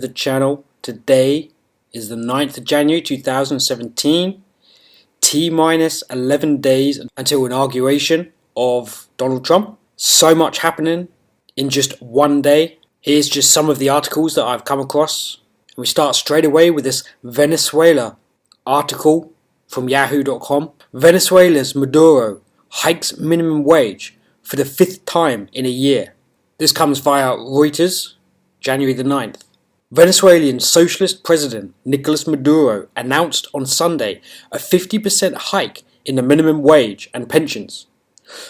the channel. Today is the 9th of January 2017, T-minus 11 days until inauguration of Donald Trump. So much happening in just one day. Here's just some of the articles that I've come across. We start straight away with this Venezuela article from yahoo.com. Venezuela's Maduro hikes minimum wage for the 5th time in a year. This comes via Reuters, January the 9th. Venezuelan Socialist President Nicolas Maduro announced on Sunday a 50% hike in the minimum wage and pensions.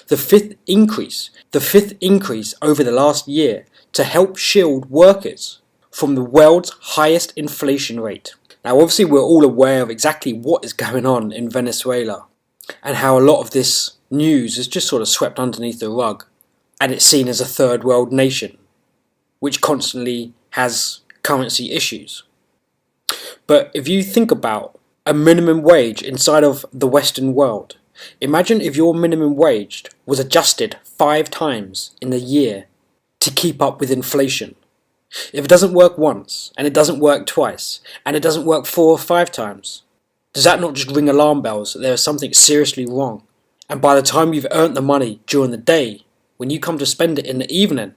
The fifth increase over the last year to help shield workers from the world's highest inflation rate. Now obviously we're all aware of exactly what is going on in Venezuela and how a lot of this news is just sort of swept underneath the rug, and it's seen as a third world nation which constantly has currency issues. But if you think about a minimum wage inside of the Western world, imagine if your minimum wage was adjusted 5 times in the year to keep up with inflation. If it doesn't work once, and it doesn't work twice, and it doesn't work 4 or 5 times, does that not just ring alarm bells that there is something seriously wrong? And by the time you've earned the money during the day, when you come to spend it in the evening,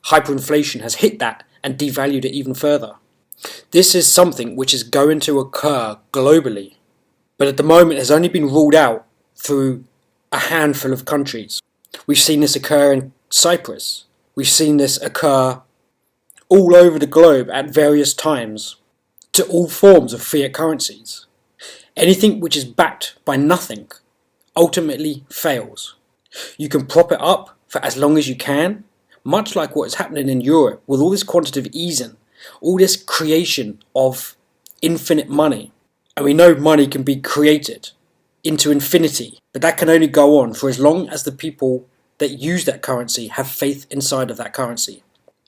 hyperinflation has hit that and devalued it even further. This is something which is going to occur globally, but at the moment has only been ruled out through a handful of countries. We've seen this occur in Cyprus. We've seen this occur all over the globe at various times to all forms of fiat currencies. Anything which is backed by nothing ultimately fails. You can prop it up for as long as you can, much like what is happening in Europe with all this quantitative easing, all this creation of infinite money. And we know money can be created into infinity, but that can only go on for as long as the people that use that currency have faith inside of that currency.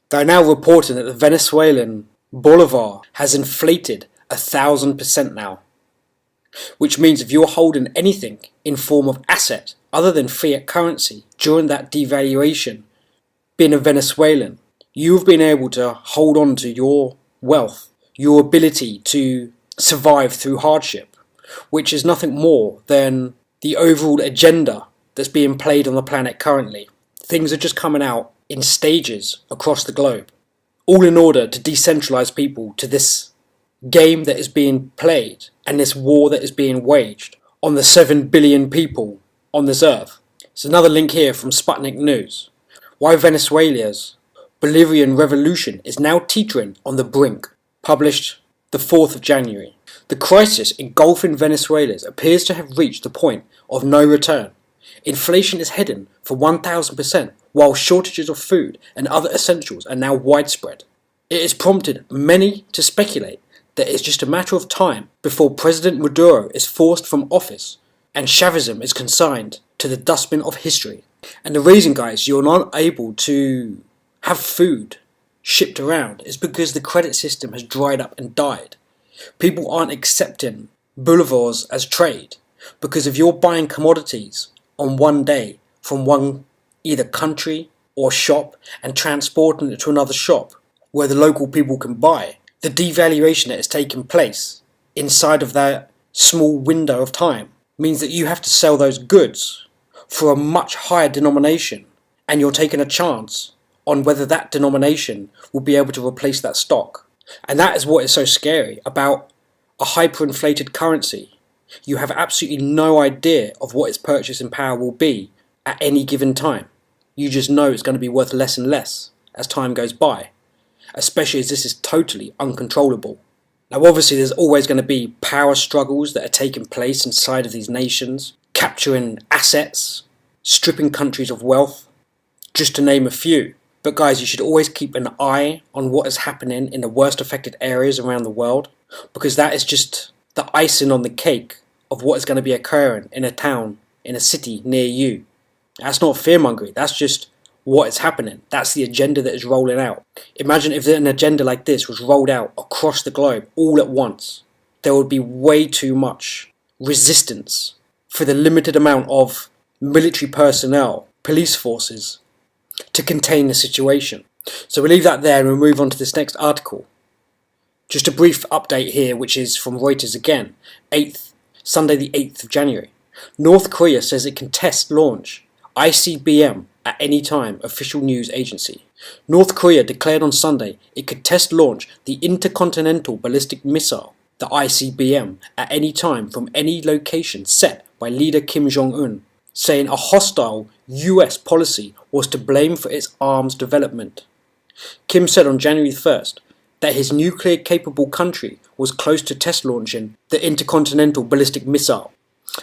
They're now reporting that the Venezuelan bolivar has inflated 1,000% now, which means if you're holding anything in form of asset other than fiat currency during that devaluation, being a Venezuelan, you've been able to hold on to your wealth, your ability to survive through hardship, which is nothing more than the overall agenda that's being played on the planet currently. Things are just coming out in stages across the globe, all in order to decentralize people to this game that is being played and this war that is being waged on the 7 billion people on this earth. It's another link here from Sputnik News. Why Venezuela's Bolivarian revolution is now teetering on the brink, published the 4th of January. The crisis engulfing Venezuela appears to have reached the point of no return. Inflation is heading for 1,000%, while shortages of food and other essentials are now widespread. It has prompted many to speculate that it's just a matter of time before President Maduro is forced from office and Chavism is consigned to the dustbin of history. And the reason, guys, you're not able to have food shipped around is because the credit system has dried up and died. People aren't accepting bolivars as trade because if you're buying commodities on one day from one either country or shop and transporting it to another shop where the local people can buy, the devaluation that has taken place inside of that small window of time means that you have to sell those goods for a much higher denomination, and you're taking a chance on whether that denomination will be able to replace that stock. And that is what is so scary about a hyperinflated currency. You have absolutely no idea of what its purchasing power will be at any given time. You just know it's going to be worth less and less as time goes by, especially as this is totally uncontrollable. Now obviously there's always going to be power struggles that are taking place inside of these nations, capturing assets, stripping countries of wealth, just to name a few. But guys, you should always keep an eye on what is happening in the worst affected areas around the world, because that is just the icing on the cake of what is going to be occurring in a town, in a city near you. That's not fear-mongering, that's just what is happening. That's the agenda that is rolling out. Imagine if an agenda like this was rolled out across the globe all at once. There would be way too much resistance for the limited amount of military personnel, police forces, to contain the situation. So we'll leave that there and we'll move on to this next article. Just a brief update here, which is from Reuters again. Sunday the 8th of January. North Korea says it can test launch ICBM at any time, official news agency. North Korea declared on Sunday it could test launch the Intercontinental Ballistic Missile, the ICBM, at any time from any location set by leader Kim Jong-un, saying a hostile US policy was to blame for its arms development. Kim said on January 1st that his nuclear-capable country was close to test launching the Intercontinental Ballistic Missile.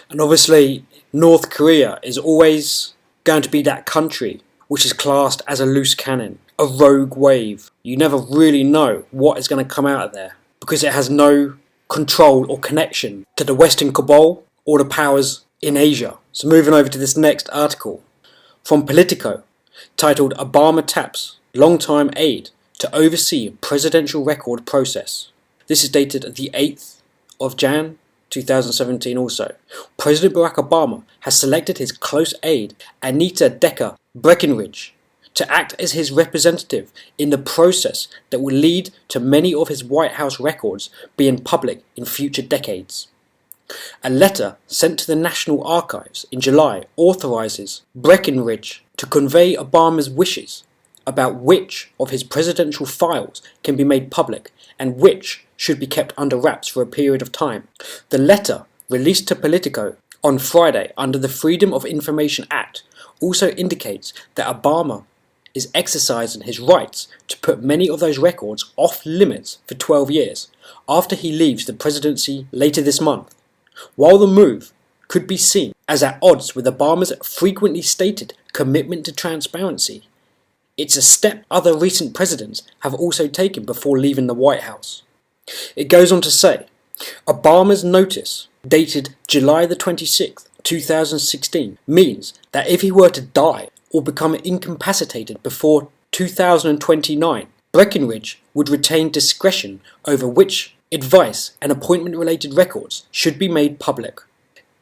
And obviously, North Korea is always going to be that country which is classed as a loose cannon, a rogue wave. You never really know what is going to come out of there because it has no control or connection to the Western cabal or the powers in Asia. So moving over to this next article from Politico, titled Obama Taps Longtime Aide to Oversee Presidential Record Process. This is dated the 8th of Jan 2017 also. President Barack Obama has selected his close aide Anita Decker Breckinridge to act as his representative in the process that will lead to many of his White House records being public in future decades. A letter sent to the National Archives in July authorizes Breckinridge to convey Obama's wishes about which of his presidential files can be made public and which should be kept under wraps for a period of time. The letter, released to Politico on Friday under the Freedom of Information Act, also indicates that Obama is exercising his rights to put many of those records off limits for 12 years after he leaves the presidency later this month. While the move could be seen as at odds with Obama's frequently stated commitment to transparency, it's a step other recent presidents have also taken before leaving the White House. It goes on to say, Obama's notice, dated July the 26th, 2016, means that if he were to die or become incapacitated before 2029, Breckinridge would retain discretion over which advice and appointment-related records should be made public.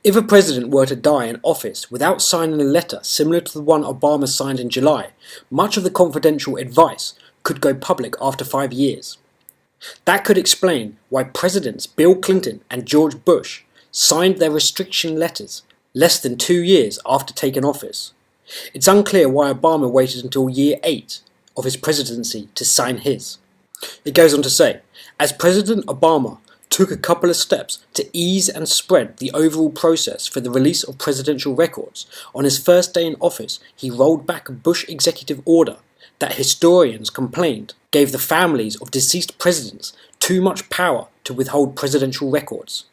If a president were to die in office without signing a letter similar to the one Obama signed in July, much of the confidential advice could go public after 5 years. That could explain why Presidents Bill Clinton and George Bush signed their restriction letters less than 2 years after taking office. It's unclear why Obama waited until year 8 of his presidency to sign his. It goes on to say, as President Obama took a couple of steps to ease and spread the overall process for the release of presidential records, on his first day in office he rolled back a Bush executive order that historians complained gave the families of deceased presidents too much power to withhold presidential records.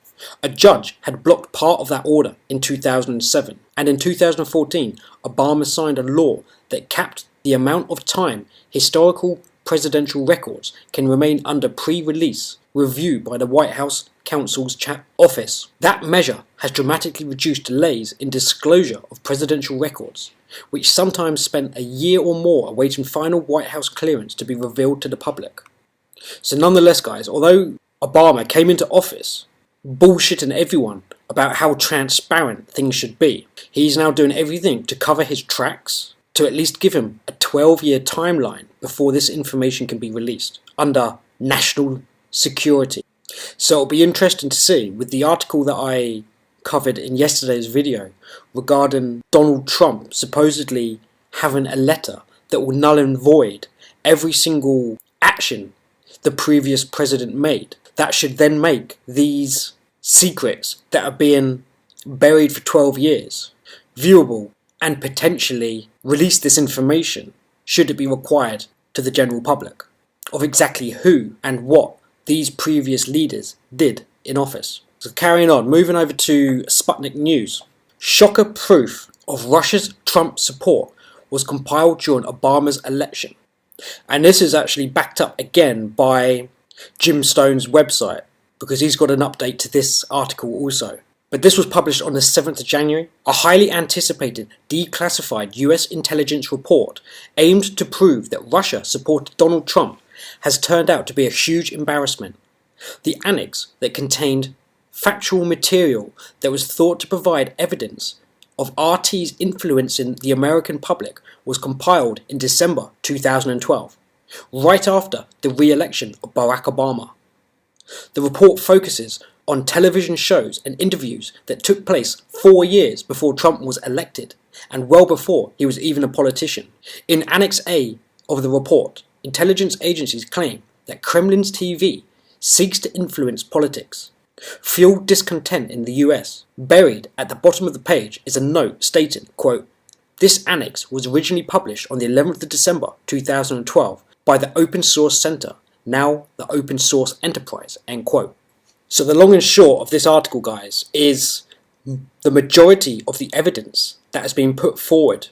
A judge had blocked part of that order in 2007, and in 2014 Obama signed a law that capped the amount of time historical presidential records can remain under pre-release review by the White House counsel's office. That measure has dramatically reduced delays in disclosure of presidential records, which sometimes spent a year or more awaiting final White House clearance to be revealed to the public. So nonetheless, guys, although Obama came into office bullshitting everyone about how transparent things should be, he's now doing everything to cover his tracks, to at least give him a 12-year timeline before this information can be released under national security. So it'll be interesting to see with the article that I covered in yesterday's video regarding Donald Trump supposedly having a letter that will null and void every single action the previous president made. That should then make these secrets that are being buried for 12 years viewable and potentially release this information, should it be required, to the general public of exactly who and what these previous leaders did in office. So carrying on, moving over to Sputnik News. Shocker proof of Russia's Trump support was compiled during Obama's election. And this is actually backed up again by Jim Stone's website, because he's got an update to this article also. But this was published on the 7th of January. A highly anticipated declassified US intelligence report aimed to prove that Russia supported Donald Trump has turned out to be a huge embarrassment. The annex that contained factual material that was thought to provide evidence of RT's influencing the American public was compiled in December 2012, right after the re-election of Barack Obama. The report focuses on television shows and interviews that took place 4 years before Trump was elected and well before he was even a politician. In Annex A of the report, intelligence agencies claim that Kremlin's TV seeks to influence politics, fuel discontent in the US. Buried at the bottom of the page is a note stating, quote, "This annex was originally published on the 11th of December 2012 by the Open Source Center, now the Open Source Enterprise," end quote. So the long and short of this article, guys, is the majority of the evidence that has been put forward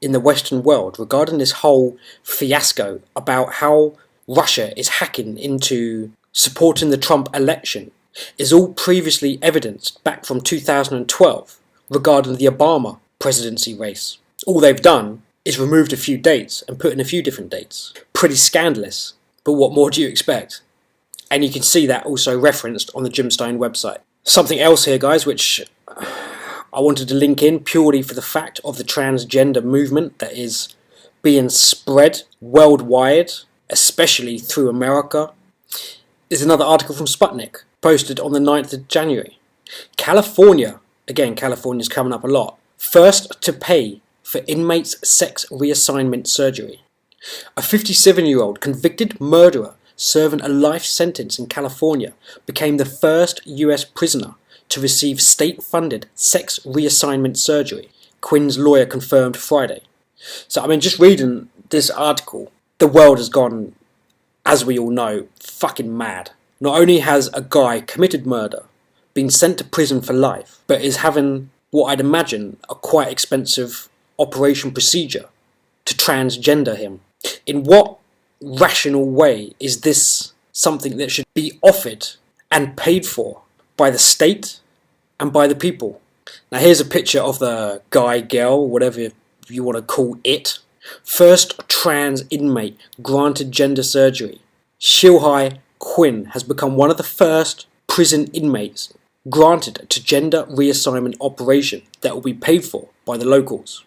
in the Western world regarding this whole fiasco about how Russia is hacking into supporting the Trump election is all previously evidenced back from 2012 regarding the Obama presidency race. All they've done is removed a few dates and put in a few different dates. Pretty scandalous, but what more do you expect? And you can see that also referenced on the Jim Stein website. Something else here, guys, which I wanted to link in purely for the fact of the transgender movement that is being spread worldwide, especially through America, is another article from Sputnik, posted on the 9th of January. California, again, California's coming up a lot, first to pay for inmates' sex reassignment surgery. A 57-year-old convicted murderer serving a life sentence in California became the first US prisoner to receive state-funded sex reassignment surgery, Quinn's lawyer confirmed Friday. So, I mean, just reading this article, the world has gone, as we all know, fucking mad. Not only has a guy committed murder, been sent to prison for life, but is having what I'd imagine a quite expensive operation procedure to transgender him. In what rational way is this something that should be offered and paid for by the state and by the people? Now here's a picture of the guy, girl, whatever you want to call it. First trans inmate granted gender surgery. Shilhai Quinn has become one of the first prison inmates granted to gender reassignment operation that will be paid for by the locals.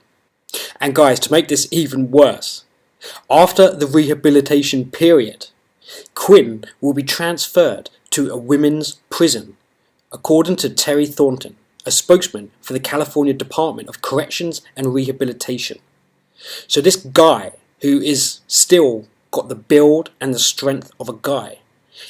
And guys, to make this even worse, after the rehabilitation period, Quinn will be transferred to a women's prison, according to Terry Thornton, a spokesman for the California Department of Corrections and Rehabilitation. So this guy, who is still got the build and the strength of a guy,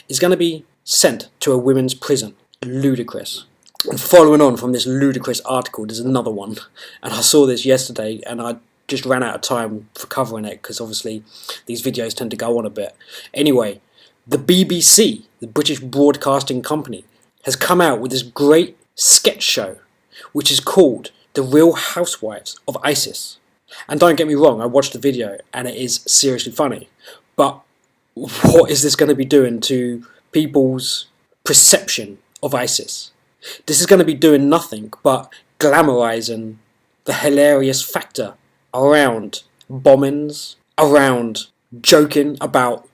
is going to be sent to a women's prison. Ludicrous. And following on from this ludicrous article, there's another one, and I saw this yesterday and I just ran out of time for covering it because obviously these videos tend to go on a bit. Anyway, the BBC, the British Broadcasting Company, has come out with this great sketch show which is called The Real Housewives of ISIS. And don't get me wrong, I watched the video and it is seriously funny, but what is this going to be doing to people's perception of ISIS? This is going to be doing nothing but glamorizing the hilarious factor around bombings, around joking about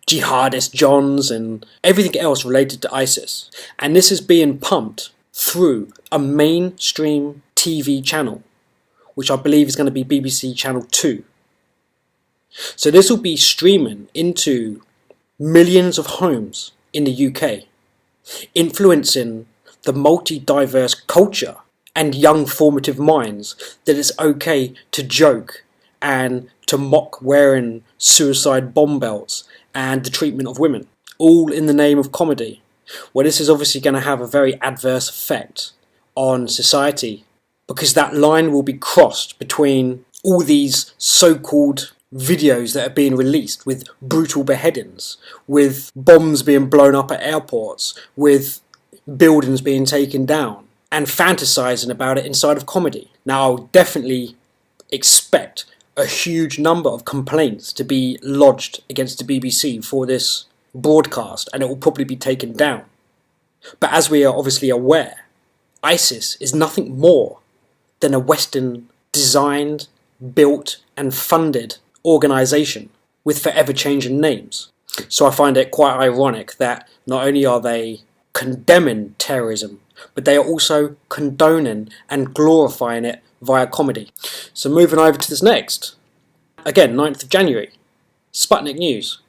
jihadist Johns and everything else related to ISIS. And this is being pumped through a mainstream TV channel, which I believe is going to be BBC Channel 2. So this will be streaming into millions of homes in the UK, influencing the multi-diverse culture and young formative minds that it's okay to joke and to mock wearing suicide bomb belts and the treatment of women, all in the name of comedy. Well, this is obviously going to have a very adverse effect on society, because that line will be crossed between all these so-called videos that are being released with brutal beheadings, with bombs being blown up at airports, with buildings being taken down, and fantasizing about it inside of comedy. Now, I'll definitely expect a huge number of complaints to be lodged against the BBC for this broadcast, and it will probably be taken down. But as we are obviously aware, ISIS is nothing more than a Western designed, built and funded organisation with forever changing names. So I find it quite ironic that not only are they condemning terrorism, but they are also condoning and glorifying it via comedy. So moving over to this next. Again, 9th of January. Sputnik News.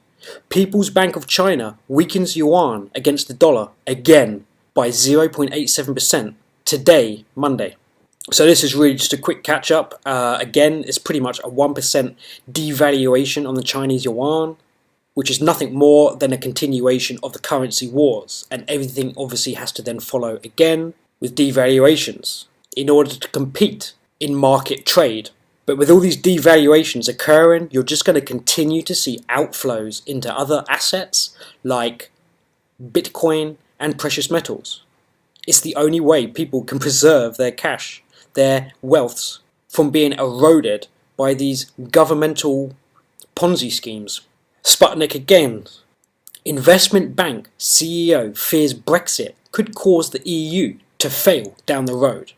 People's Bank of China weakens yuan against the dollar again by 0.87% today, Monday. So this is really just a quick catch up. Again, it's pretty much a 1% devaluation on the Chinese yuan, which is nothing more than a continuation of the currency wars, and everything obviously has to then follow again with devaluations in order to compete in market trade. But with all these devaluations occurring, you're just going to continue to see outflows into other assets like Bitcoin and precious metals. It's the only way people can preserve their cash, their wealths, from being eroded by these governmental Ponzi schemes. Sputnik again. Investment bank CEO fears Brexit could cause the EU to fail down the road.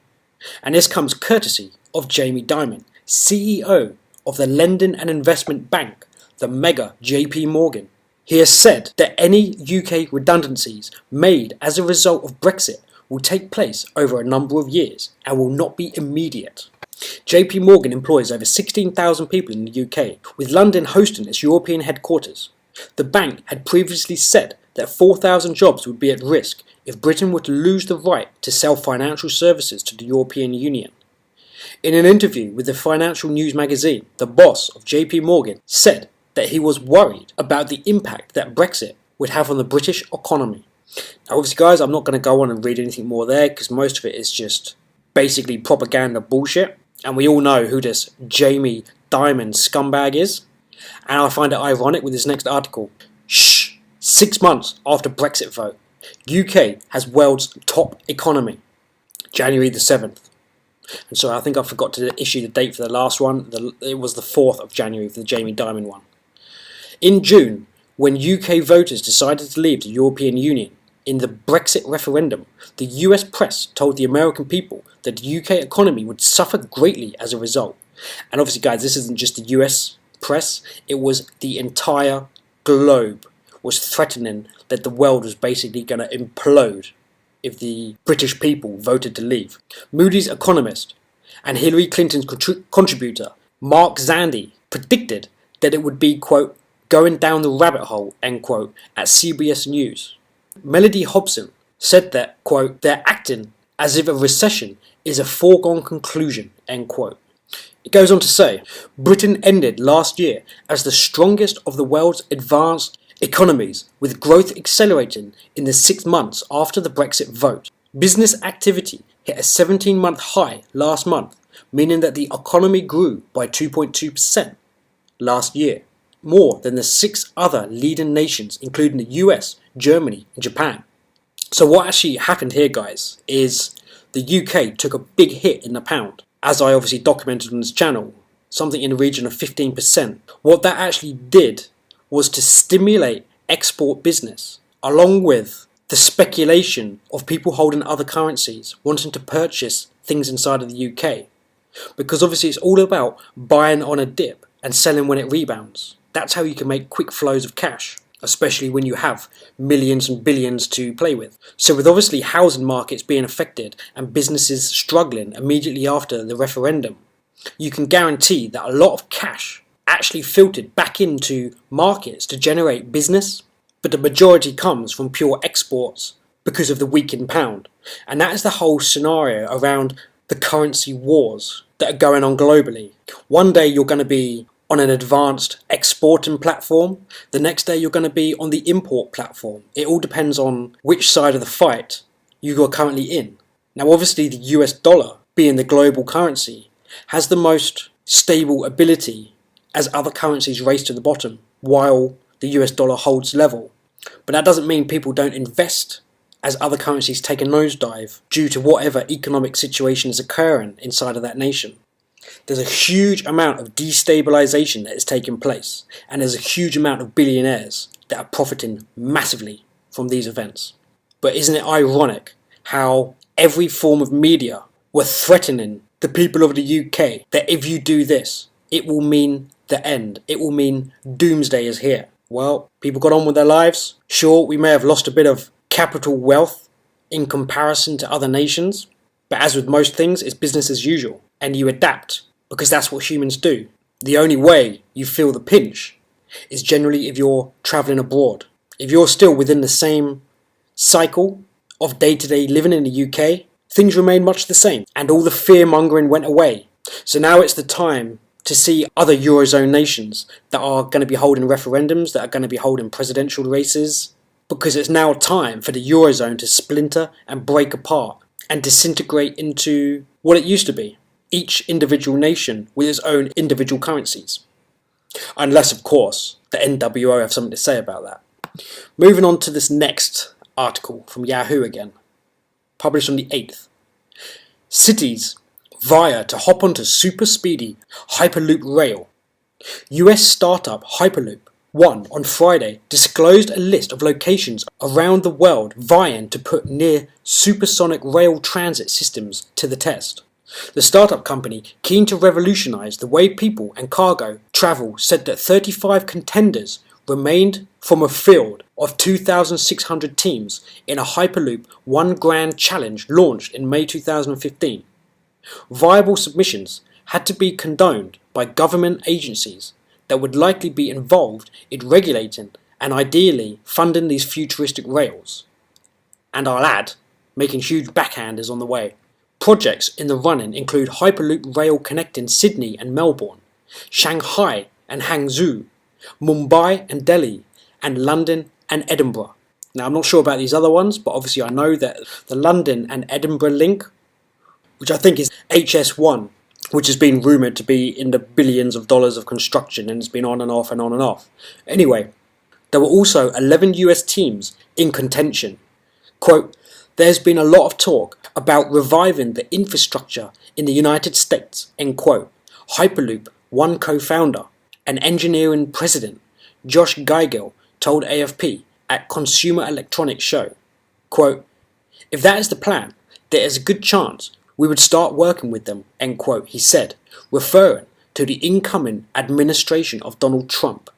And this comes courtesy of Jamie Dimon, CEO of the lending and investment bank, the mega JP Morgan. He has said that any UK redundancies made as a result of Brexit will take place over a number of years and will not be immediate. JP Morgan employs over 16,000 people in the UK, with London hosting its European headquarters. The bank had previously said that 4,000 jobs would be at risk if Britain were to lose the right to sell financial services to the European Union. In an interview with the financial news magazine, the boss of JP Morgan said that he was worried about the impact that Brexit would have on the British economy. Now obviously guys, I'm not going to go on and read anything more there because most of it is just basically propaganda bullshit, and we all know who this Jamie Dimon scumbag is. And I find it ironic with this next article. 6 months after Brexit vote, UK has world's top economy. January the 7th. And so I think I forgot to issue the date for the last one. It was the 4th of January for the Jamie Dimon one. In June, when UK voters decided to leave the European Union in the Brexit referendum, the US press told the American people that the UK economy would suffer greatly as a result. And obviously guys, this isn't just the US press, it was the entire globe was threatening that the world was basically going to implode if the British people voted to leave. Moody's economist and Hillary Clinton's contributor, Mark Zandi, predicted that it would be, quote, going down the rabbit hole, end quote, at CBS News. Melody Hobson said that, quote, they're acting as if a recession is a foregone conclusion, end quote. It goes on to say, Britain ended last year as the strongest of the world's advanced economies, with growth accelerating in the 6 months after the Brexit vote. Business activity hit a 17-month high last month, meaning that the economy grew by 2.2% last year, more than the 6 other leading nations, including the US, Germany, and Japan. So what actually happened here, guys, is the UK took a big hit in the pound, as I obviously documented on this channel, something in the region of 15%. What that actually did was to stimulate export business, along with the speculation of people holding other currencies, wanting to purchase things inside of the UK. Because obviously it's all about buying on a dip and selling when it rebounds. That's how you can make quick flows of cash, especially when you have millions and billions to play with. So with obviously housing markets being affected and businesses struggling immediately after the referendum, you can guarantee that a lot of cash actually filtered back into markets to generate business, but the majority comes from pure exports because of the weakened pound. And that is the whole scenario around the currency wars that are going on globally. One day you're going to be on an advanced exporting platform, the next day you're going to be on the import platform. It all depends on which side of the fight you are currently in. Now obviously the US dollar, being the global currency, has the most stable ability as other currencies race to the bottom while the US dollar holds level. But that doesn't mean people don't invest as other currencies take a nosedive due to whatever economic situation is occurring inside of that nation. There's a huge amount of destabilization that is taking place, and there's a huge amount of billionaires that are profiting massively from these events. But isn't it ironic how every form of media were threatening the people of the UK that if you do this, it will mean the end. It will mean doomsday is here. Well, people got on with their lives. Sure, we may have lost a bit of capital wealth in comparison to other nations, but as with most things, it's business as usual, and you adapt because that's what humans do. The only way you feel the pinch is generally if you're traveling abroad. If you're still within the same cycle of day-to-day living in the UK, things remain much the same, and all the fear-mongering went away. So now it's the time to see other Eurozone nations that are going to be holding referendums, that are going to be holding presidential races, because it's now time for the Eurozone to splinter and break apart and disintegrate into what it used to be, each individual nation with its own individual currencies. Unless, of course, the NWO have something to say about that. Moving on to this next article from Yahoo again, published on the 8th. Cities vie to hop onto super speedy Hyperloop rail. US startup Hyperloop One on Friday disclosed a list of locations around the world vying to put near supersonic rail transit systems to the test. The startup company, keen to revolutionise the way people and cargo travel, said that 35 contenders remained from a field of 2,600 teams in a Hyperloop One Grand Challenge launched in May 2015. Viable submissions had to be condoned by government agencies that would likely be involved in regulating and ideally funding these futuristic rails. And I'll add, making huge backhanders on the way. Projects in the running include Hyperloop rail connecting Sydney and Melbourne, Shanghai and Hangzhou, Mumbai and Delhi, and London and Edinburgh. Now I'm not sure about these other ones, but obviously I know that the London and Edinburgh link, which I think is HS1, which has been rumoured to be in the billions of dollars of construction, and it's been on and off and on and off. Anyway, there were also 11 US teams in contention. Quote, "There's been a lot of talk about reviving the infrastructure in the United States," end quote. Hyperloop One co-founder and engineering president Josh Geigel told AFP at Consumer Electronics Show, quote, "If that is the plan, there is a good chance we would start working with them," end quote, he said, referring to the incoming administration of Donald Trump.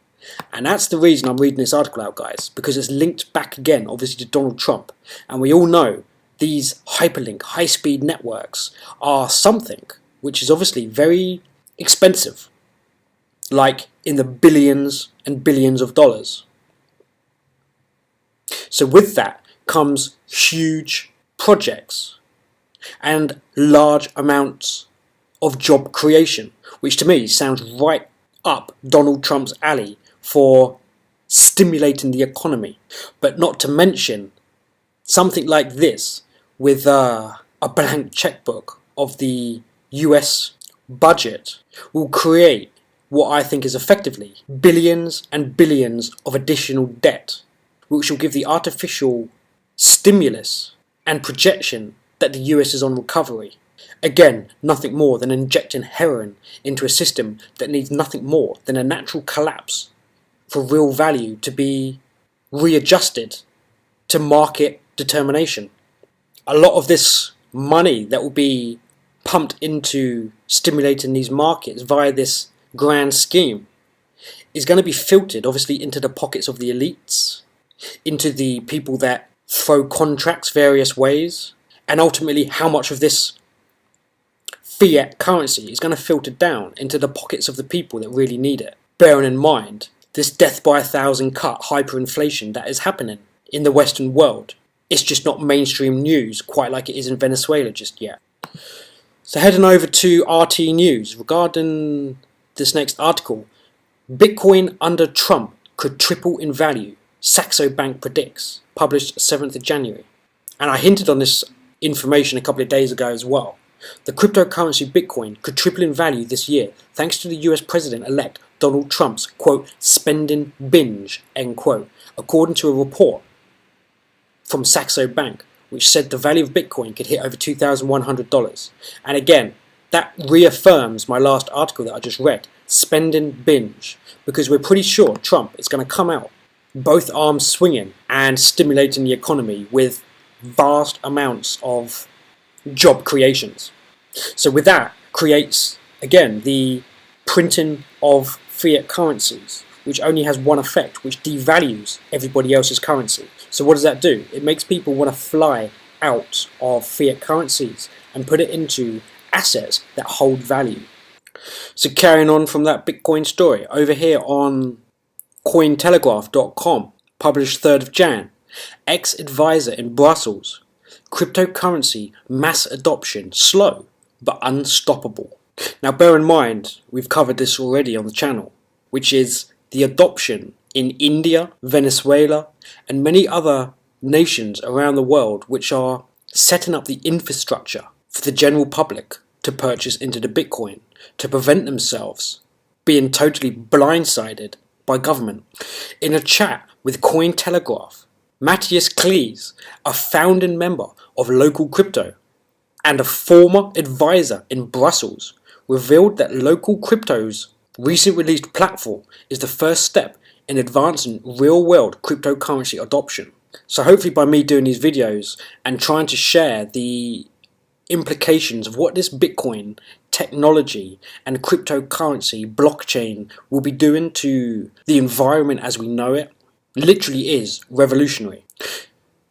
And that's the reason I'm reading this article out, guys, because it's linked back again, obviously, to Donald Trump. And we all know these hyperlink, high-speed networks are something which is obviously very expensive, like in the billions and billions of dollars. So with that comes huge projects and large amounts of job creation, which to me sounds right up Donald Trump's alley for stimulating the economy. But not to mention something like this with a blank checkbook of the US budget will create what I think is effectively billions and billions of additional debt, which will give the artificial stimulus and projection that the US is on recovery. Again, nothing more than injecting heroin into a system that needs nothing more than a natural collapse for real value to be readjusted to market determination. A lot of this money that will be pumped into stimulating these markets via this grand scheme is going to be filtered obviously into the pockets of the elites, into the people that throw contracts various ways, and ultimately how much of this fiat currency is going to filter down into the pockets of the people that really need it. Bearing in mind this death by 1,000 cut hyperinflation that is happening in the Western world. It's just not mainstream news quite like it is in Venezuela just yet. So heading over to RT News regarding this next article. Bitcoin under Trump could triple in value, Saxo Bank predicts, published 7th of January. And I hinted on this information a couple of days ago as well. The cryptocurrency Bitcoin could triple in value this year thanks to the US President-elect Donald Trump's, quote, spending binge, end quote, according to a report from Saxo Bank, which said the value of Bitcoin could hit over $2,100. And again, that reaffirms my last article that I just read, spending binge, because we're pretty sure Trump is going to come out, both arms swinging and stimulating the economy with vast amounts of job creations. So with that creates, again, the printing of fiat currencies, which only has one effect, which devalues everybody else's currency. So what does that do? It makes people want to fly out of fiat currencies and put it into assets that hold value. So carrying on from that Bitcoin story, over here on Cointelegraph.com, published 3rd of Jan. Ex-advisor in Brussels. Cryptocurrency mass adoption slow but unstoppable. Now bear in mind, we've covered this already on the channel, which is the adoption in India, Venezuela, and many other nations around the world which are setting up the infrastructure for the general public to purchase into the Bitcoin to prevent themselves being totally blindsided by government. In a chat with Cointelegraph, Matthias Klees, a founding member of Local Crypto and a former advisor in Brussels, revealed that Local Crypto's recent released platform is the first step in advancing real-world cryptocurrency adoption. So hopefully by me doing these videos and trying to share the implications of what this Bitcoin technology and cryptocurrency blockchain will be doing to the environment as we know it, literally is revolutionary.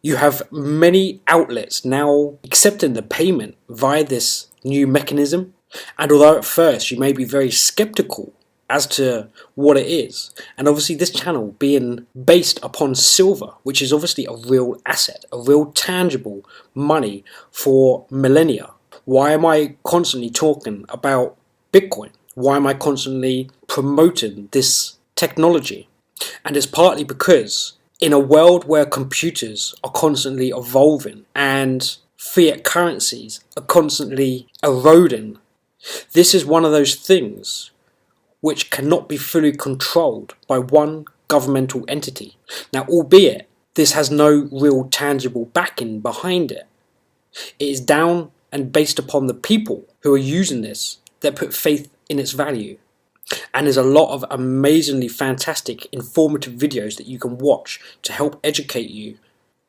You have many outlets now accepting the payment via this new mechanism, and although at first you may be very skeptical as to what it is, and obviously this channel being based upon silver, which is obviously a real asset, a real tangible money for millennia. Why am I constantly talking about Bitcoin? Why am I constantly promoting this technology? And it's partly because in a world where computers are constantly evolving and fiat currencies are constantly eroding, this is one of those things which cannot be fully controlled by one governmental entity. Now, albeit this has no real tangible backing behind it, it is down and based upon the people who are using this that put faith in its value. And there's a lot of amazingly fantastic informative videos that you can watch to help educate you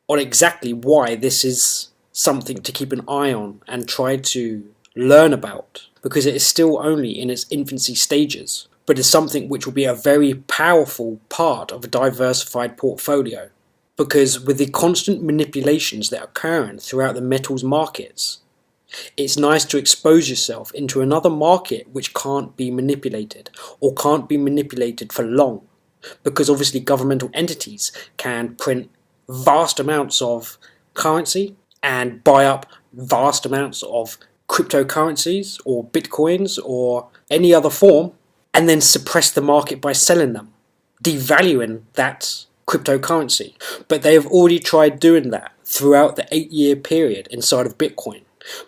on exactly why this is something to keep an eye on and try to learn about, because it is still only in its infancy stages, but is something which will be a very powerful part of a diversified portfolio. Because with the constant manipulations that are occurring throughout the metals markets, it's nice to expose yourself into another market which can't be manipulated, or can't be manipulated for long, because obviously governmental entities can print vast amounts of currency and buy up vast amounts of cryptocurrencies or bitcoins or any other form, and then suppress the market by selling them, devaluing that cryptocurrency. But they have already tried doing that throughout the 8-year period inside of Bitcoin.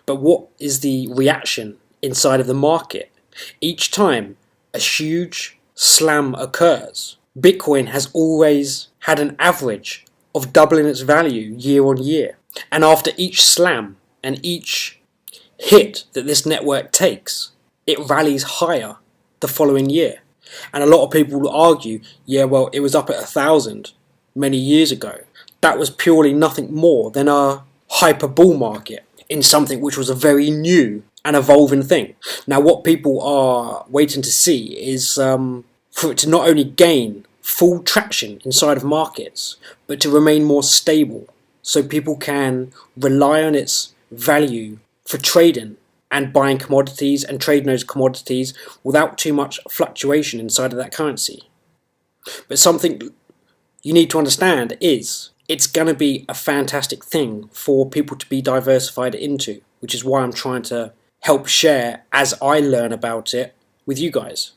But what is the reaction inside of the market? Each time a huge slam occurs, Bitcoin has always had an average of doubling its value year on year. And after each slam and each hit that this network takes, it rallies higher the following year. And a lot of people will argue, yeah, well, it was up at 1,000 many years ago. That was purely nothing more than a hyper bull market in something which was a very new and evolving thing. Now what people are waiting to see is for it to not only gain full traction inside of markets, but to remain more stable, so people can rely on its value for trading and buying commodities and trading those commodities without too much fluctuation inside of that currency. But something you need to understand is it's going to be a fantastic thing for people to be diversified into, which is why I'm trying to help share as I learn about it with you guys.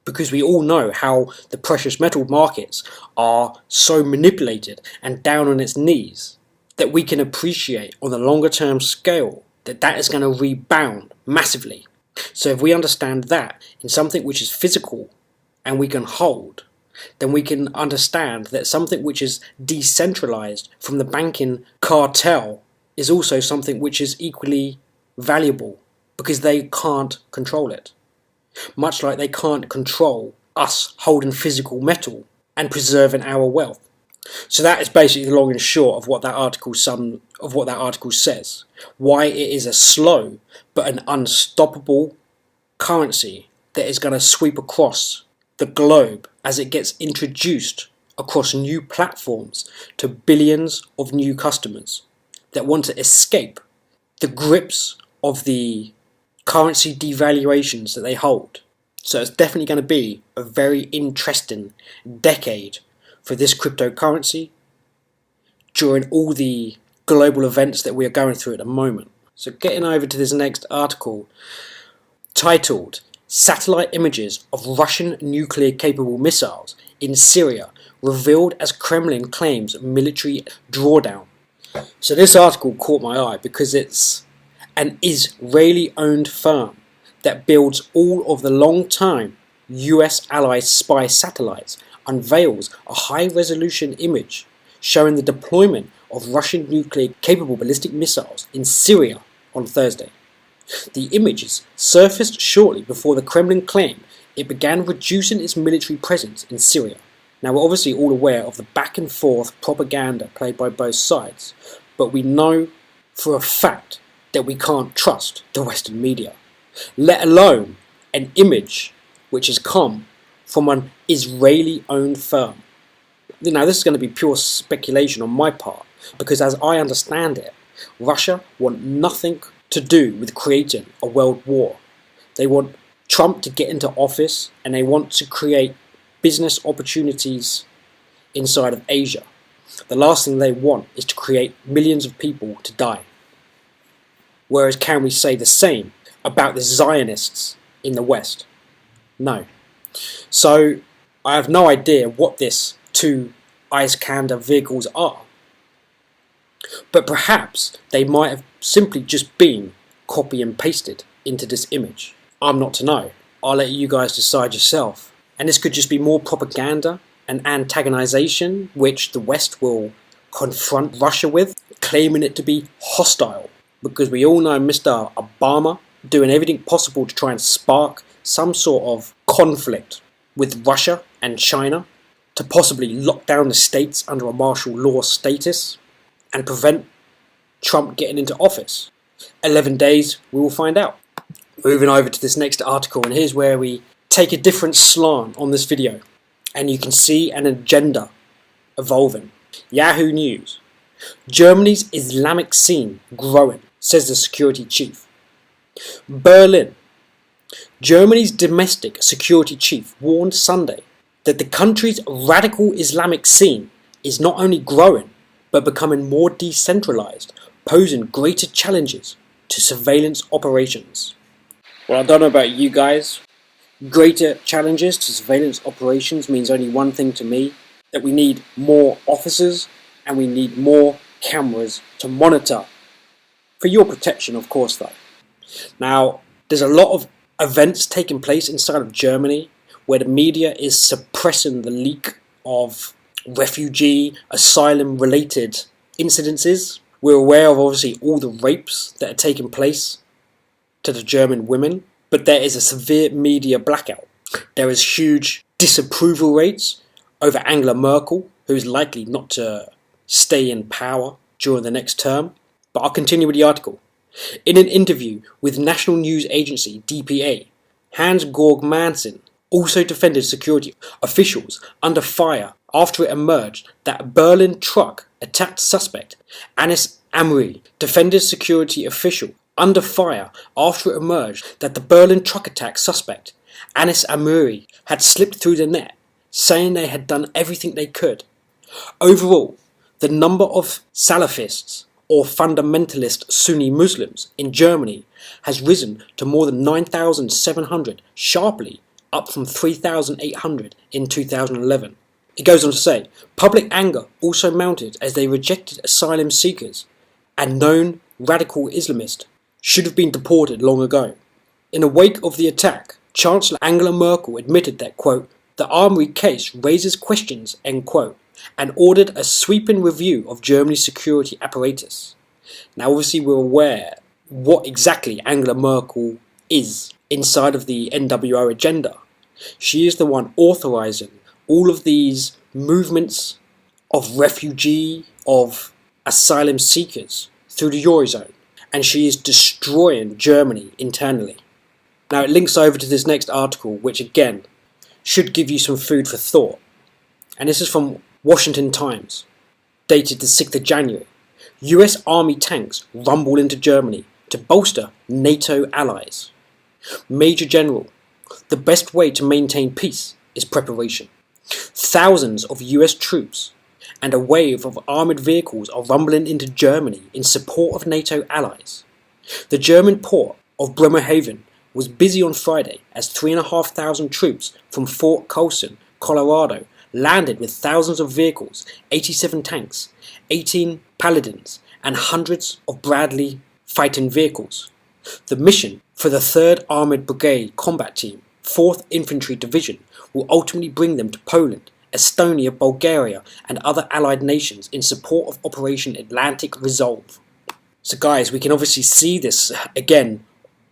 Because we all know how the precious metal markets are so manipulated and down on its knees that we can appreciate on a longer term scale that is going to rebound massively. So if we understand that in something which is physical and we can hold, then we can understand that something which is decentralized from the banking cartel is also something which is equally valuable, because they can't control it. Much like they can't control us holding physical metal and preserving our wealth. So that is basically the long and short of what that article says. Why it is a slow but an unstoppable currency that is going to sweep across the globe as it gets introduced across new platforms to billions of new customers that want to escape the grips of the currency devaluations that they hold, So it's definitely going to be a very interesting decade for this cryptocurrency during all the global events that we are going through at the moment. So getting over to this next article titled Satellite Images of Russian Nuclear Capable Missiles in Syria Revealed as Kremlin Claims Military Drawdown. So this article caught my eye because it's an Israeli-owned firm that builds all of the long-time US allied spy satellites unveils a high-resolution image showing the deployment of Russian nuclear-capable ballistic missiles in Syria on Thursday. The images surfaced shortly before the Kremlin claimed it began reducing its military presence in Syria. Now, we're obviously all aware of the back-and-forth propaganda played by both sides, but we know for a fact that we can't trust the Western media, let alone an image which has come from an Israeli-owned firm. Now, this is going to be pure speculation on my part, because as I understand it, Russia want nothing to do with creating a world war. They want Trump to get into office, and they want to create business opportunities inside of Asia. The last thing they want is to create millions of people to die. Whereas, can we say the same about the Zionists in the West? No. So I have no idea what this two Iskander vehicles are, but perhaps they might have simply just been copy and pasted into this image. I'm not to know. I'll let you guys decide yourself. And this could just be more propaganda and antagonization, which the West will confront Russia with, claiming it to be hostile, because we all know Mr. Obama doing everything possible to try and spark some sort of conflict with Russia and China to possibly lock down the states under a martial law status and prevent Trump getting into office. 11 days, we will find out. Moving over to this next article, and here's where we take a different slant on this video, and you can see an agenda evolving. Yahoo News. Germany's Islamic scene growing, says the security chief. Berlin. Germany's domestic security chief warned Sunday that the country's radical Islamic scene is not only growing, but becoming more decentralized, posing greater challenges to surveillance operations. Well, I don't know about you guys. Greater challenges to surveillance operations means only one thing to me, that we need more officers and we need more cameras to monitor. For your protection, of course, though. Now, there's a lot of events taking place inside of Germany where the media is suppressing the leak of refugee, asylum-related incidences. We're aware of, obviously, all the rapes that are taking place to the German women, but there is a severe media blackout. There is huge disapproval rates over Angela Merkel, who is likely not to stay in power during the next term. But I'll continue with the article. In an interview with national news agency DPA, Hans-Georg Maaßen also defended security officials under fire after it emerged that a Berlin truck attacked suspect Anis Amri. Defended security official under fire after it emerged that the Berlin truck attack suspect Anis Amri had slipped through the net, saying they had done everything they could. Overall, the number of Salafists or fundamentalist Sunni Muslims in Germany has risen to more than 9,700, sharply up from 3,800 in 2011. It goes on to say, public anger also mounted as they rejected asylum seekers, and known radical Islamists should have been deported long ago. In the wake of the attack, Chancellor Angela Merkel admitted that, quote, the Amri case raises questions, end quote, and ordered a sweeping review of Germany's security apparatus. Now, obviously, we're aware what exactly Angela Merkel is inside of the NWO agenda. She is the one authorizing all of these movements of refugee, of asylum seekers through the Eurozone, and she is destroying Germany internally. Now, it links over to this next article, which again should give you some food for thought. And this is from Washington Times, dated the 6th of January. US Army tanks rumble into Germany to bolster NATO allies. Major General The best way to maintain peace is preparation. Thousands of US troops and a wave of armoured vehicles are rumbling into Germany in support of NATO allies. The German port of Bremerhaven was busy on Friday as 3,500 troops from Fort Carson, Colorado, landed with thousands of vehicles, 87 tanks, 18 Paladins, and hundreds of Bradley fighting vehicles. The mission for the 3rd Armoured Brigade Combat Team, 4th Infantry Division, will ultimately bring them to Poland, Estonia, Bulgaria, and other allied nations in support of Operation Atlantic Resolve. So guys, we can obviously see this, again,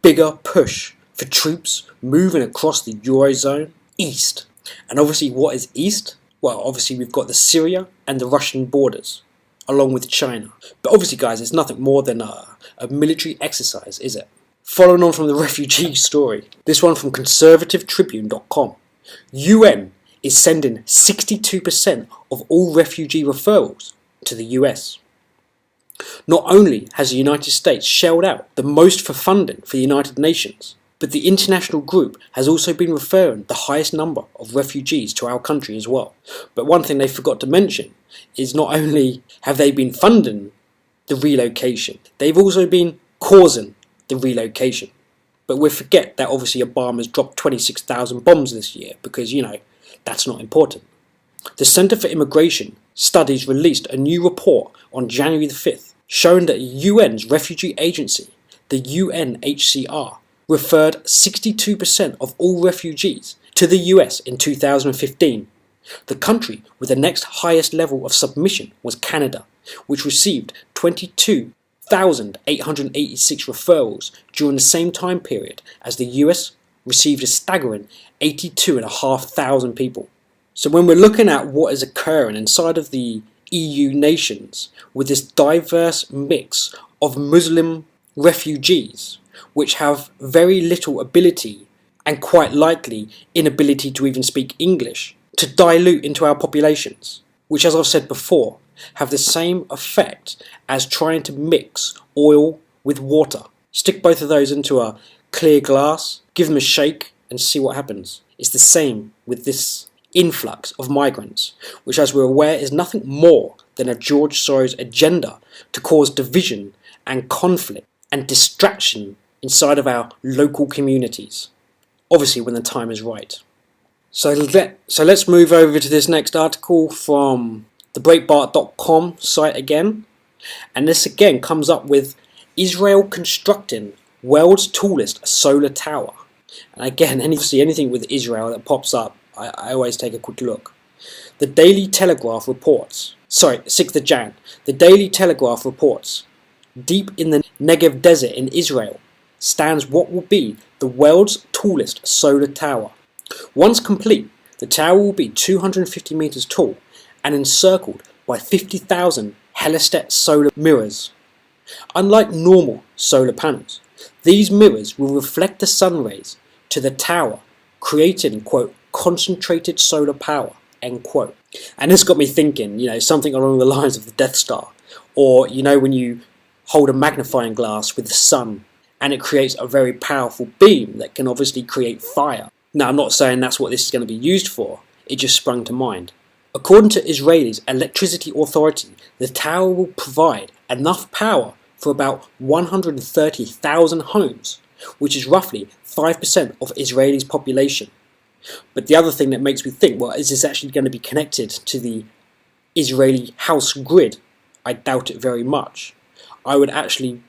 bigger push for troops moving across the Eurozone east. And obviously what is east? Well, obviously we've got the Syria and the Russian borders, along with China. But obviously guys, it's nothing more than a military exercise, is it? Following on from the refugee story, this one from conservativetribune.com. UN is sending 62% of all refugee referrals to the US. Not only has the United States shelled out the most for funding for the United Nations, but the international group has also been referring the highest number of refugees to our country as well. But one thing they forgot to mention is not only have they been funding the relocation, they've also been causing the relocation. But we forget that obviously Obama's dropped 26,000 bombs this year because, that's not important. The Center for Immigration Studies released a new report on January the 5th showing that UN's refugee agency, the UNHCR, referred 62% of all refugees to the US in 2015. The country with the next highest level of submission was Canada, which received 22,886 referrals during the same time period as the US received a staggering 82,500 people. So when we're looking at what is occurring inside of the EU nations with this diverse mix of Muslim refugees, which have very little ability and quite likely inability to even speak English, to dilute into our populations, which, as I've said before, have the same effect as trying to mix oil with water. Stick both of those into a clear glass, give them a shake and see what happens. It's the same with this influx of migrants, which, as we're aware, is nothing more than a George Soros agenda to cause division and conflict and distraction inside of our local communities, obviously when the time is right. So let's move over to this next article from the Breitbart.com site again, and this again comes up with Israel constructing world's tallest solar tower. And again, anything with Israel that pops up, I always take a quick look. The Daily Telegraph reports, 6th of Jan, the Daily Telegraph reports, deep in the Negev desert in Israel stands what will be the world's tallest solar tower. Once complete, the tower will be 250 meters tall and encircled by 50,000 Helestet solar mirrors. Unlike normal solar panels, these mirrors will reflect the sun rays to the tower, creating, quote, concentrated solar power, end quote. And this got me thinking, something along the lines of the Death Star, or, when you hold a magnifying glass with the sun and it creates a very powerful beam that can obviously create fire. Now, I'm not saying that's what this is going to be used for, it just sprung to mind. According to Israel's electricity authority, the tower will provide enough power for about 130,000 homes, which is roughly 5% of Israel's population. But the other thing that makes me think, well, is this actually going to be connected to the Israeli house grid? I doubt it very much. I would actually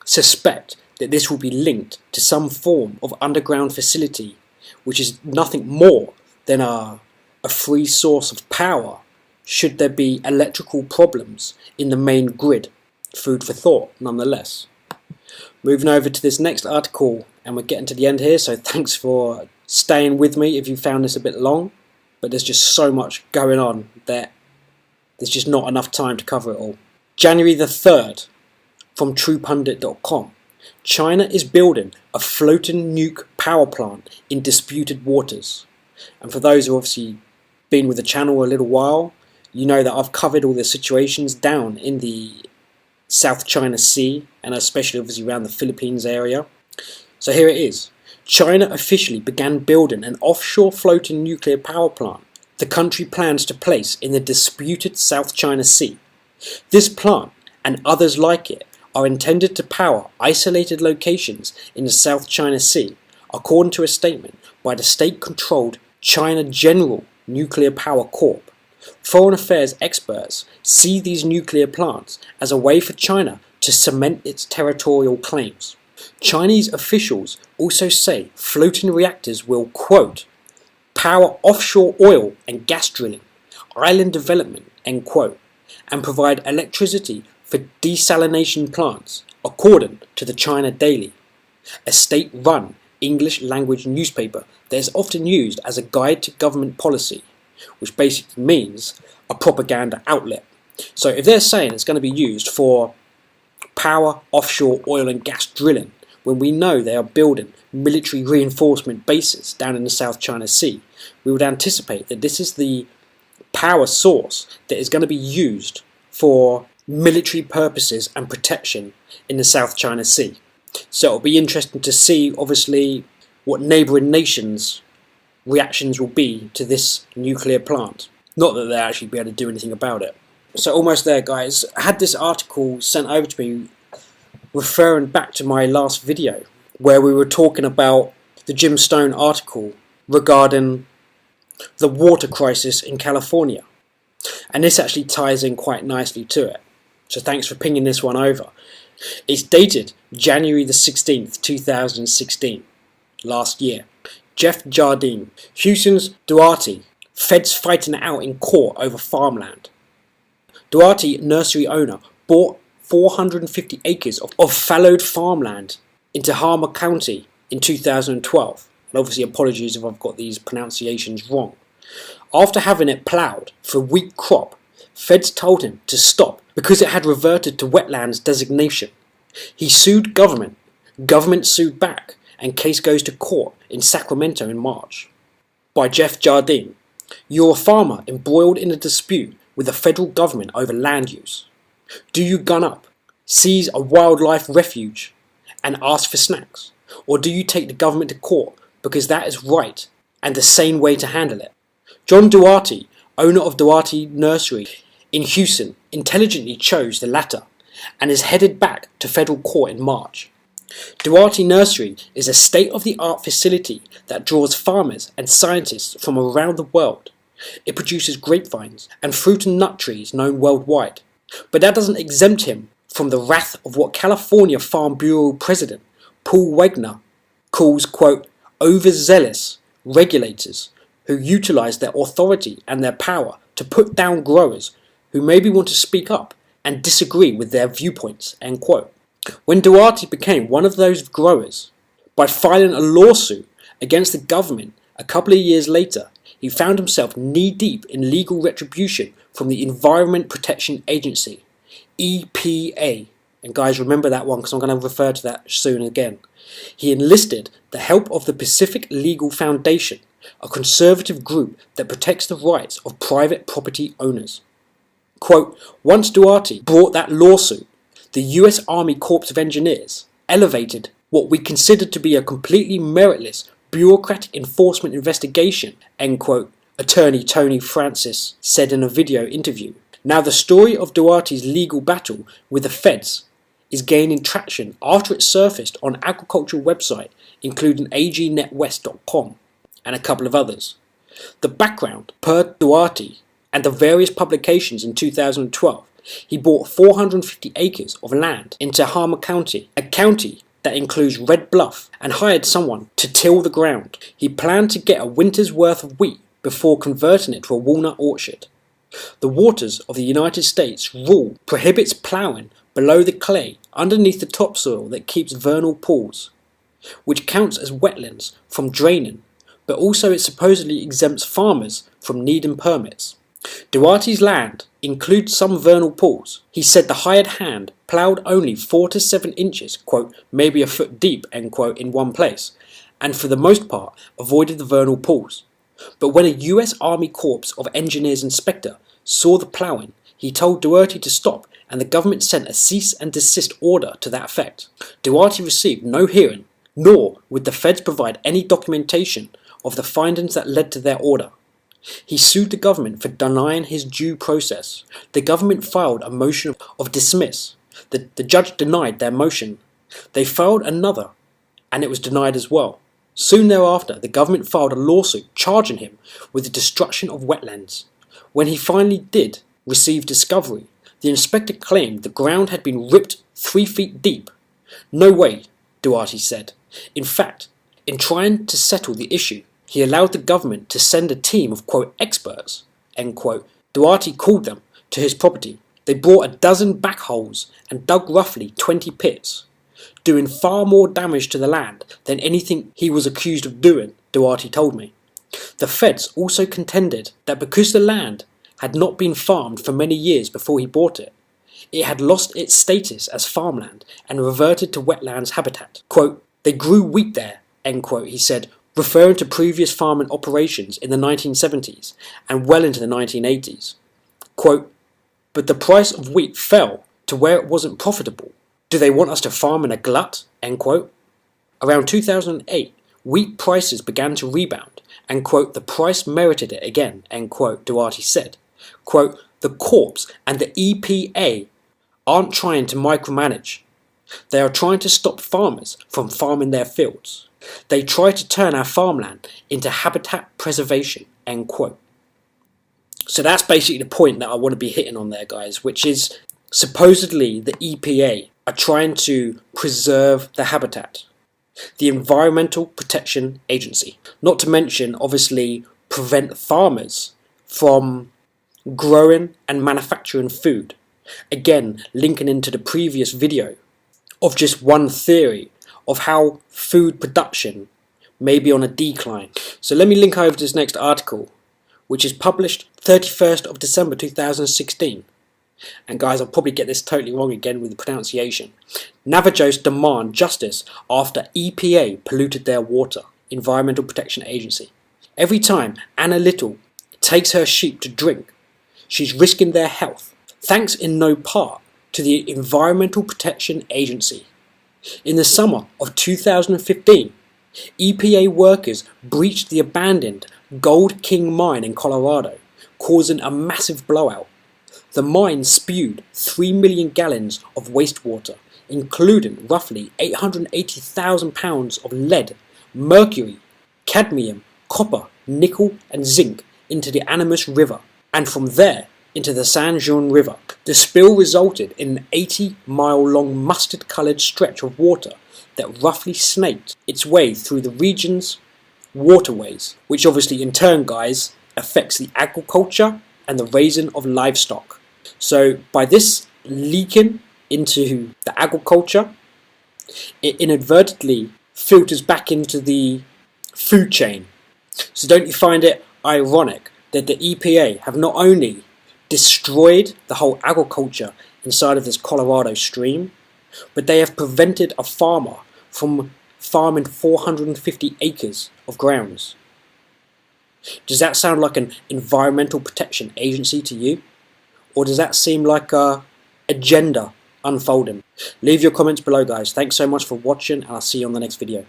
suspect that this will be linked to some form of underground facility, which is nothing more than a free source of power should there be electrical problems in the main grid. Food for thought, nonetheless. Moving over to this next article, and we're getting to the end here, so thanks for staying with me if you found this a bit long, but there's just so much going on that there's just not enough time to cover it all. January the 3rd, from TruePundit.com. China is building a floating nuke power plant in disputed waters. And for those who obviously been with the channel a little while, you know that I've covered all the situations down in the South China Sea, and especially obviously around the Philippines area. So here it is. China officially began building an offshore floating nuclear power plant the country plans to place in the disputed South China Sea. This plant, and others like it, are intended to power isolated locations in the South China Sea, according to a statement by the state-controlled China General Nuclear Power Corp. Foreign affairs experts see these nuclear plants as a way for China to cement its territorial claims. Chinese officials also say floating reactors will, quote, power offshore oil and gas drilling, island development, end quote, and provide electricity for desalination plants, according to the China Daily, a state-run English language newspaper that is often used as a guide to government policy, which basically means a propaganda outlet. So if they're saying it's going to be used for power offshore oil and gas drilling, when we know they are building military reinforcement bases down in the South China Sea, we would anticipate that this is the power source that is going to be used for military purposes and protection in the South China Sea. So it'll be interesting to see, obviously, what neighbouring nations' reactions will be to this nuclear plant. Not that they'll actually be able to do anything about it. So almost there, guys. I had this article sent over to me referring back to my last video where we were talking about the Jim Stone article regarding the water crisis in California. And this actually ties in quite nicely to it. So thanks for pinging this one over. It's dated January the 16th, 2016, last year. Jeff Jardine, Houston's Duarte, feds fighting it out in court over farmland. Duarte, nursery owner, bought 450 acres of fallowed farmland in Tehama County in 2012. And obviously apologies if I've got these pronunciations wrong. After having it ploughed for wheat crop, feds told him to stop because it had reverted to wetlands designation. He sued government. Government sued back, and case goes to court in Sacramento in March. By Jeff Jardine. You're a farmer embroiled in a dispute with the federal government over land use. Do you gun up, seize a wildlife refuge, and ask for snacks? Or do you take the government to court because that is right and the sane way to handle it? John Duarte, owner of Duarte Nursery in Houston, intelligently chose the latter and is headed back to federal court in March. Duarte Nursery is a state-of-the-art facility that draws farmers and scientists from around the world. It produces grapevines and fruit and nut trees known worldwide. But that doesn't exempt him from the wrath of what California Farm Bureau President Paul Wegner calls, quote, overzealous regulators who utilize their authority and their power to put down growers who maybe want to speak up and disagree with their viewpoints, end quote. When Duarte became one of those growers, by filing a lawsuit against the government a couple of years later, he found himself knee-deep in legal retribution from the Environment Protection Agency, EPA. And guys, remember that one because I'm going to refer to that soon again. He enlisted the help of the Pacific Legal Foundation, a conservative group that protects the rights of private property owners. Quote, once Duarte brought that lawsuit, the US Army Corps of Engineers elevated what we considered to be a completely meritless bureaucratic enforcement investigation, end quote, attorney Tony Francis said in a video interview. Now the story of Duarte's legal battle with the feds is gaining traction after it surfaced on an agricultural website including agnetwest.com and a couple of others. The background, per Duarte and the various publications in 2012, he bought 450 acres of land in Tehama County, a county that includes Red Bluff, and hired someone to till the ground. He planned to get a winter's worth of wheat before converting it to a walnut orchard. The waters of the United States rule prohibits ploughing below the clay underneath the topsoil that keeps vernal pools, which counts as wetlands, from draining, but also it supposedly exempts farmers from needing permits. Duarte's land includes some vernal pools. He said the hired hand ploughed only 4 to 7 inches, quote, maybe a foot deep, end quote, in one place, and for the most part avoided the vernal pools. But when a US Army Corps of Engineers inspector saw the ploughing, he told Duarte to stop, and the government sent a cease and desist order to that effect. Duarte received no hearing nor would the feds provide any documentation of the findings that led to their order. He sued the government for denying his due process. The government filed a motion of dismiss. The judge denied their motion. They filed another, and it was denied as well. Soon thereafter, the government filed a lawsuit charging him with the destruction of wetlands. When he finally did receive discovery, the inspector claimed the ground had been ripped 3 feet deep. No way, Duarte said. In fact, in trying to settle the issue, he allowed the government to send a team of, quote, experts, end quote. Duarte called them to his property. They brought a dozen backhoes and dug roughly 20 pits, doing far more damage to the land than anything he was accused of doing, Duarte told me. The feds also contended that because the land had not been farmed for many years before he bought it, it had lost its status as farmland and reverted to wetlands habitat. Quote, they grew wheat there, end quote, he said, referring to previous farming operations in the 1970s and well into the 1980s. Quote, but the price of wheat fell to where it wasn't profitable. Do they want us to farm in a glut? End quote. Around 2008, wheat prices began to rebound, and quote, the price merited it again, end quote, Duarte said. Quote, the corps and the EPA aren't trying to micromanage. They are trying to stop farmers from farming their fields. They try to turn our farmland into habitat preservation, end quote. So that's basically the point that I want to be hitting on there, guys, which is supposedly the EPA are trying to preserve the habitat, the Environmental Protection Agency. Not to mention, obviously, prevent farmers from growing and manufacturing food. Again, linking into the previous video of just one theory of how food production may be on a decline. So let me link over to this next article, which is published 31st of December 2016. And guys, I'll probably get this totally wrong again with the pronunciation. Navajos demand justice after EPA polluted their water. Environmental Protection Agency. Every time Anna Little takes her sheep to drink, she's risking their health, thanks in no part to the Environmental Protection Agency. In the summer of 2015, EPA workers breached the abandoned Gold King mine in Colorado, causing a massive blowout. The mine spewed 3 million gallons of wastewater, including roughly 880,000 pounds of lead, mercury, cadmium, copper, nickel and zinc into the Animas River, and from there into the San Juan River. The spill resulted in an 80-mile-long mustard-coloured stretch of water that roughly snaked its way through the region's waterways, which obviously in turn, guys, affects the agriculture and the raising of livestock. So by this leaking into the agriculture, it inadvertently filters back into the food chain. So don't you find it ironic that the EPA have not only destroyed the whole agriculture inside of this Colorado stream, but they have prevented a farmer from farming 450 acres of grounds? Does that sound like an environmental protection agency to you? Or does that seem like a agenda unfolding? Leave your comments below, guys. Thanks so much for watching, and I'll see you on the next video.